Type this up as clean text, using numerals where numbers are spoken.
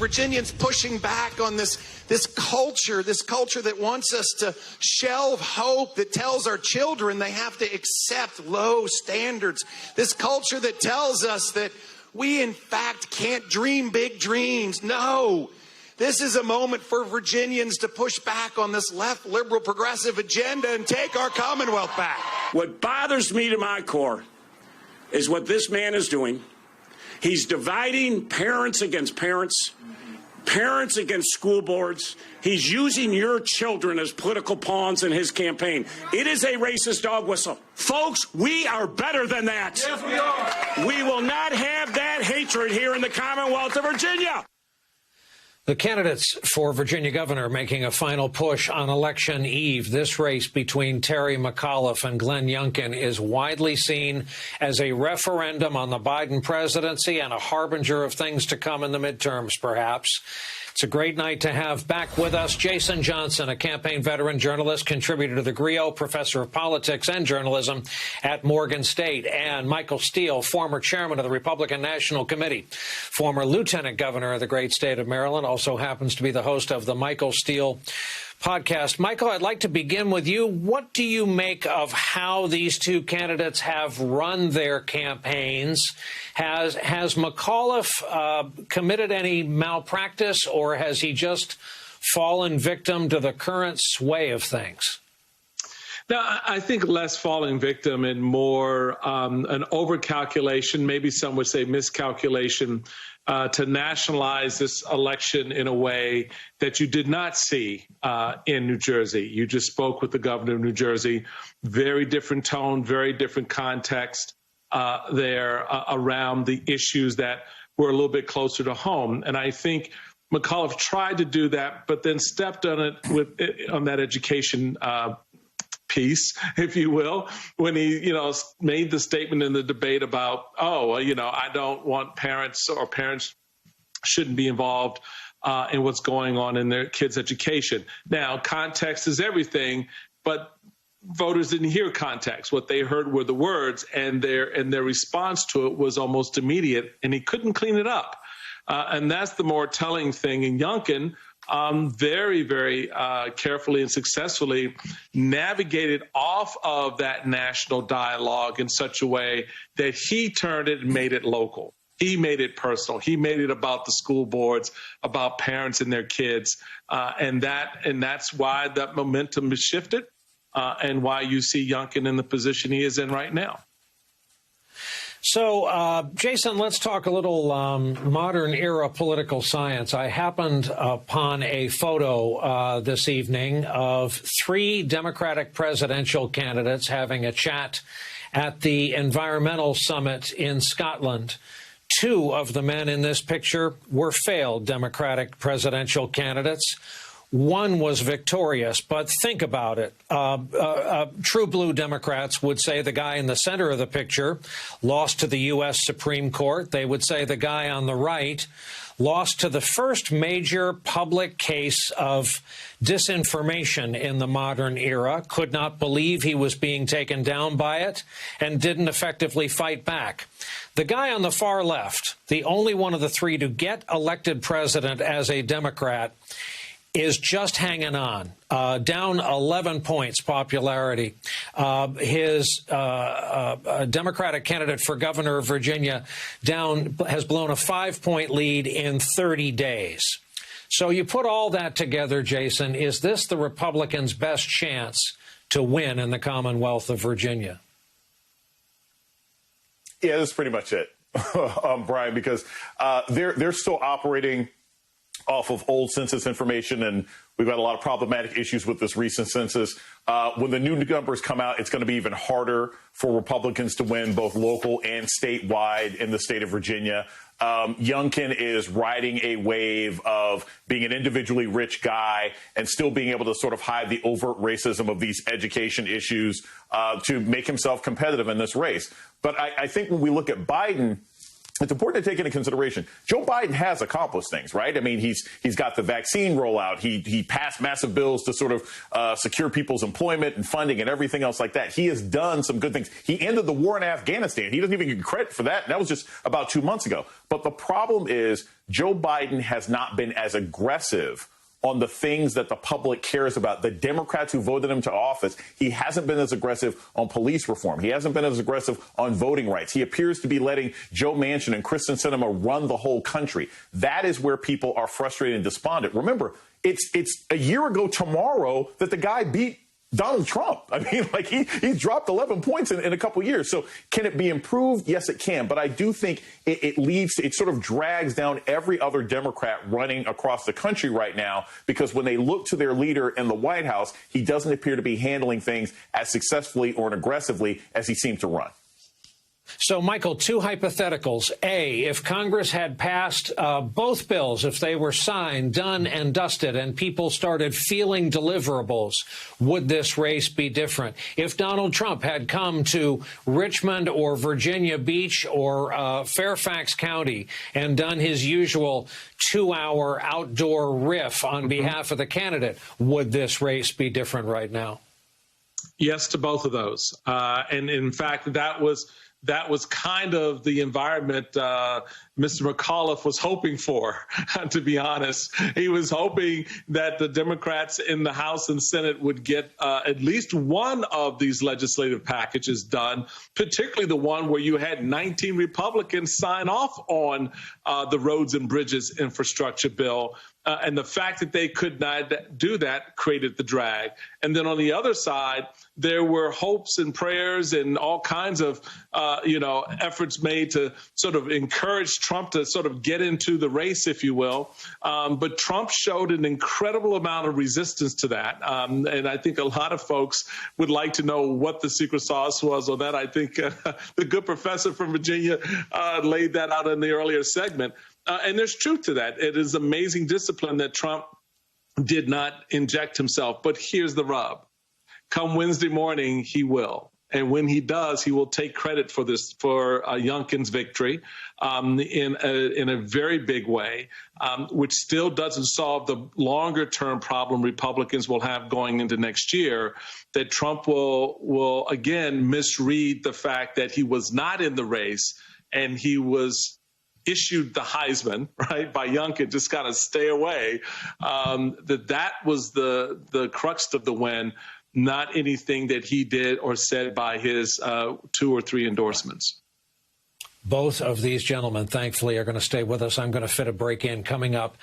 Virginians pushing back on this culture that wants us to shelve hope, that tells our children they have to accept low standards. This culture that tells us that we, in fact, can't dream big dreams. No. This is a moment for Virginians to push back on this left, liberal, progressive agenda and take our Commonwealth back. What bothers me to my core is what this man is doing. He's dividing parents against parents, parents against school boards. He's using your children as political pawns in his campaign. It is a racist dog whistle. Folks, we are better than that. Yes, we are. We will not have that hatred here in the Commonwealth of Virginia. The candidates for Virginia governor making a final push on election eve. This race between Terry McAuliffe and Glenn Youngkin is widely seen as a referendum on the Biden presidency and a harbinger of things to come in the midterms, perhaps. It's a great night to have back with us Jason Johnson, a campaign veteran, journalist, contributor to the Griot, professor of politics and journalism at Morgan State, and Michael Steele, former chairman of the Republican National Committee, former lieutenant governor of the great state of Maryland, also happens to be the host of the Michael Steele podcast. Michael, I'd like to begin with you. What do you make of how these two candidates have run their campaigns? Has McAuliffe committed any malpractice, or has he just fallen victim to the current sway of things? No, I think less falling victim and more an overcalculation, maybe some would say miscalculation, to nationalize this election in a way that you did not see in New Jersey. You just spoke with the governor of New Jersey. Very different tone, very different context there around the issues that were a little bit closer to home. And I think McAuliffe tried to do that, but then stepped on it on that education piece, if you will, when he, made the statement in the debate about, I don't want parents shouldn't be involved in what's going on in their kids' education. Now, context is everything, but voters didn't hear context. What they heard were the words, and their response to it was almost immediate, and he couldn't clean it up. And that's the more telling thing. In Youngkin, very, very carefully and successfully navigated off of that national dialogue in such a way that he turned it and made it local. He made it personal. He made it about the school boards, about parents and their kids, and that's why that momentum has shifted, and why you see Youngkin in the position he is in right now. So, Jason, let's talk a little modern era political science. I happened upon a photo this evening of three Democratic presidential candidates having a chat at the Environmental Summit in Scotland. Two of the men in this picture were failed Democratic presidential candidates. One was victorious, but think about it. True blue Democrats would say the guy in the center of the picture lost to the U.S. Supreme Court. They would say the guy on the right lost to the first major public case of disinformation in the modern era, could not believe he was being taken down by it, and didn't effectively fight back. The guy on the far left, the only one of the three to get elected president as a Democrat, is just hanging on, down 11 points popularity. His Democratic candidate for governor of Virginia has blown a 5-point lead in 30 days. So you put all that together, Jason, is this the Republicans' best chance to win in the Commonwealth of Virginia? Yeah, that's pretty much it, Brian, because they're still operating off of old census information, and we've got a lot of problematic issues with this recent census. When the new numbers come out, it's going to be even harder for Republicans to win both local and statewide in the state of Virginia. Youngkin is riding a wave of being an individually rich guy and still being able to sort of hide the overt racism of these education issues to make himself competitive in this race. But I think when we look at Biden, it's important to take into consideration Joe Biden has accomplished things, right? I mean, he's got the vaccine rollout. He passed massive bills to sort of secure people's employment and funding and everything else like that. He has done some good things. He ended the war in Afghanistan. He doesn't even get credit for that. That was just about 2 months ago. But the problem is Joe Biden has not been as aggressive on the things that the public cares about. The Democrats who voted him to office, he hasn't been as aggressive on police reform. He hasn't been as aggressive on voting rights. He appears to be letting Joe Manchin and Kristen Sinema run the whole country. That is where people are frustrated and despondent. Remember, it's a year ago tomorrow that the guy beat Donald Trump. I mean, like he's dropped 11 points in a couple years. So can it be improved? Yes, it can. But I do think it sort of drags down every other Democrat running across the country right now, because when they look to their leader in the White House, he doesn't appear to be handling things as successfully or aggressively as he seemed to run. So, Michael, two hypotheticals. A, if Congress had passed both bills, if they were signed, done and dusted, and people started feeling deliverables, would this race be different? If Donald Trump had come to Richmond or Virginia Beach or Fairfax County and done his usual 2-hour outdoor riff on behalf of the candidate, would this race be different right now? Yes to both of those. And in fact, that was kind of the environment Mr. McAuliffe was hoping for, to be honest. He was hoping that the Democrats in the House and Senate would get at least one of these legislative packages done, particularly the one where you had 19 Republicans sign off on the roads and bridges infrastructure bill. And the fact that they could not do that created the drag. And then on the other side, there were hopes and prayers and all kinds of, efforts made to sort of encourage Trump to sort of get into the race, if you will. But Trump showed an incredible amount of resistance to that. And I think a lot of folks would like to know what the secret sauce was on that. I think the good professor from Virginia laid that out in the earlier segment. And there's truth to that. It is amazing discipline that Trump did not inject himself. But here's the rub. Come Wednesday morning, he will. And when he does, he will take credit for this, for Youngkin's victory in a very big way, which still doesn't solve the longer term problem Republicans will have going into next year, that Trump will again misread the fact that he was not in the race and he was issued the Heisman, right, by Youngkin, just kind of stay away, that was the crux of the win, not anything that he did or said by his 2 or 3 endorsements. Both of these gentlemen, thankfully, are going to stay with us. I'm going to fit a break in coming up.